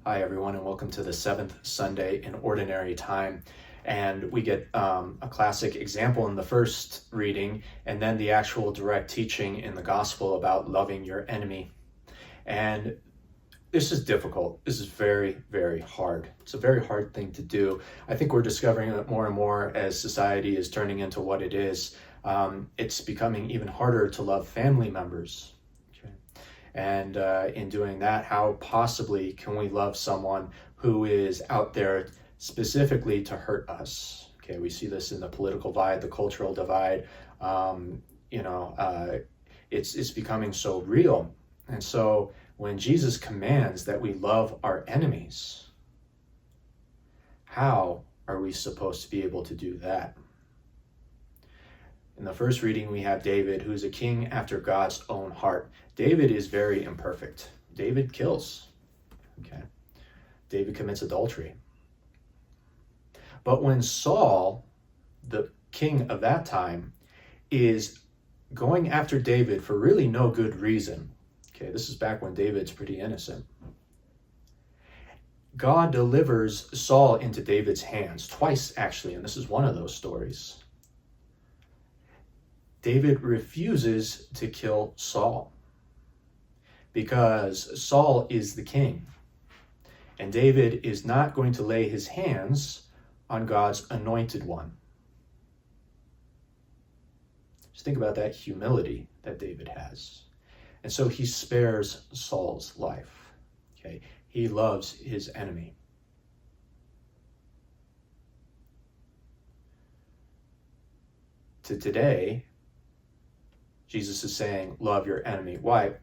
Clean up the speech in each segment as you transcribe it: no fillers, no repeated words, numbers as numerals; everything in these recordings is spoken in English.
Hi, everyone, and welcome to the seventh Sunday in Ordinary Time. And we get a classic example in the first reading, and then the actual direct teaching in the gospel about loving your enemy. And this is difficult. This is very, very hard. It's a very hard thing to do. I think we're discovering it more and more as society is turning into what it is. It's becoming even harder to love family members. And in doing that, how possibly can we love someone who is out there specifically to hurt us? Okay, we see this in the political divide, the cultural divide. It's becoming so real. And so when Jesus commands that we love our enemies, how are we supposed to be able to do that? In the first reading, we have David, who's a king after God's own heart. David is very imperfect. David kills. Okay. David commits adultery. But when Saul, the king of that time, is going after David for really no good reason, okay, this is back when David's pretty innocent, God delivers Saul into David's hands, twice actually, and this is one of those stories. David refuses to kill Saul because Saul is the king, and David is not going to lay his hands on God's anointed one. Just think about that humility that David has. And so he spares Saul's life. Okay, he loves his enemy. To today, Jesus is saying, love your enemy. Why?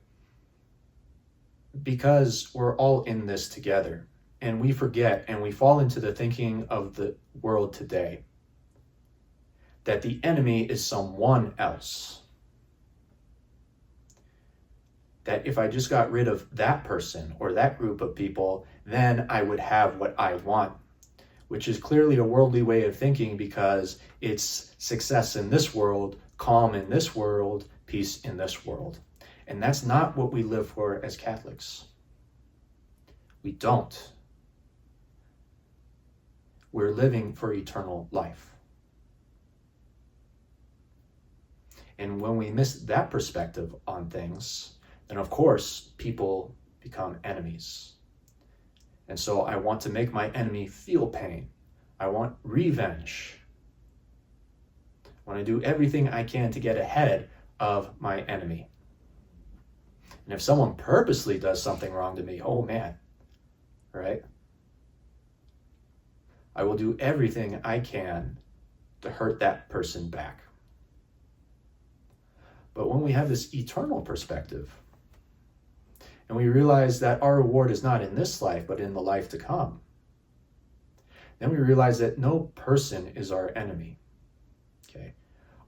Because we're all in this together, and we forget and we fall into the thinking of the world today that the enemy is someone else. That if I just got rid of that person or that group of people, then I would have what I want, which is clearly a worldly way of thinking because it's success in this world, calm in this world, peace in this world. And that's not what we live for as Catholics. We don't. We're living for eternal life. And when we miss that perspective on things, then of course people become enemies. And so I want to make my enemy feel pain. I want revenge. I want to do everything I can to get ahead of my enemy. And if someone purposely does something wrong to me, oh man, right? I will do everything I can to hurt that person back. But when we have this eternal perspective, and we realize that our reward is not in this life, but in the life to come, then we realize that no person is our enemy. Okay?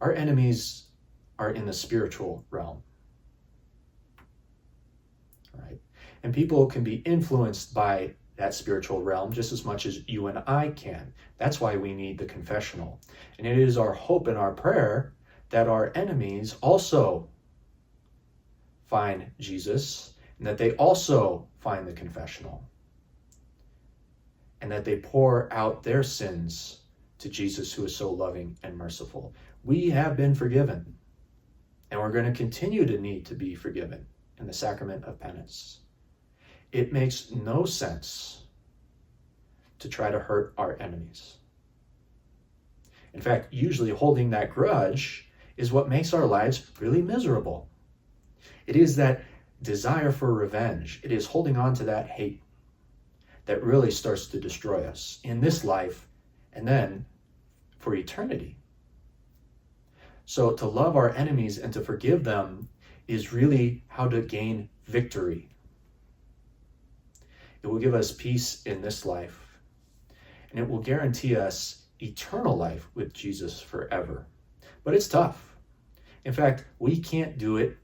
Our enemies are in the spiritual realm. Right? And people can be influenced by that spiritual realm just as much as you and I can. That's why we need the confessional. And it is our hope and our prayer that our enemies also find Jesus, and that they also find the confessional, and that they pour out their sins to Jesus, who is so loving and merciful. We have been forgiven, and we're going to continue to need to be forgiven in the sacrament of penance. It makes no sense to try to hurt our enemies. In fact, usually holding that grudge is what makes our lives really miserable. It is that desire for revenge. It is holding on to that hate that really starts to destroy us in this life and then for eternity. So to love our enemies and to forgive them is really how to gain victory. It will give us peace in this life, and it will guarantee us eternal life with Jesus forever. But it's tough. In fact, we can't do it.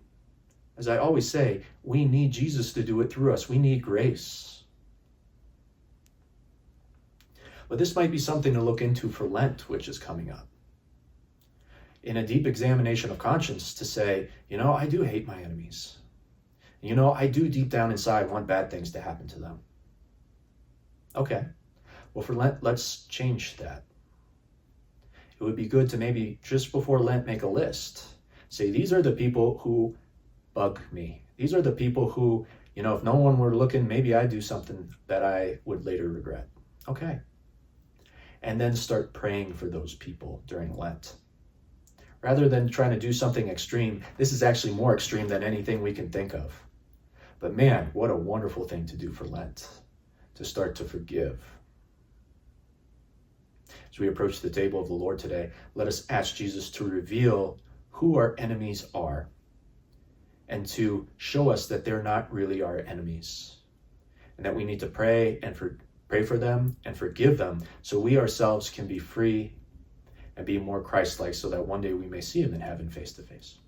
As I always say, we need Jesus to do it through us. We need grace. But this might be something to look into for Lent, which is coming up. In a deep examination of conscience to say, I do hate my enemies. I do deep down inside want bad things to happen to them. Okay. Well, for Lent, let's change that. It would be good to maybe just before Lent make a list. Say, these are the people who bug me. These are the people who, if no one were looking, maybe I do something that I would later regret. Okay. And then start praying for those people during Lent. Rather than trying to do something extreme, this is actually more extreme than anything we can think of. But man, what a wonderful thing to do for Lent, to start to forgive. As we approach the table of the Lord today, let us ask Jesus to reveal who our enemies are and to show us that they're not really our enemies, and that we need to pray for them and forgive them so we ourselves can be free and be more Christ-like, so that one day we may see him in heaven face to face.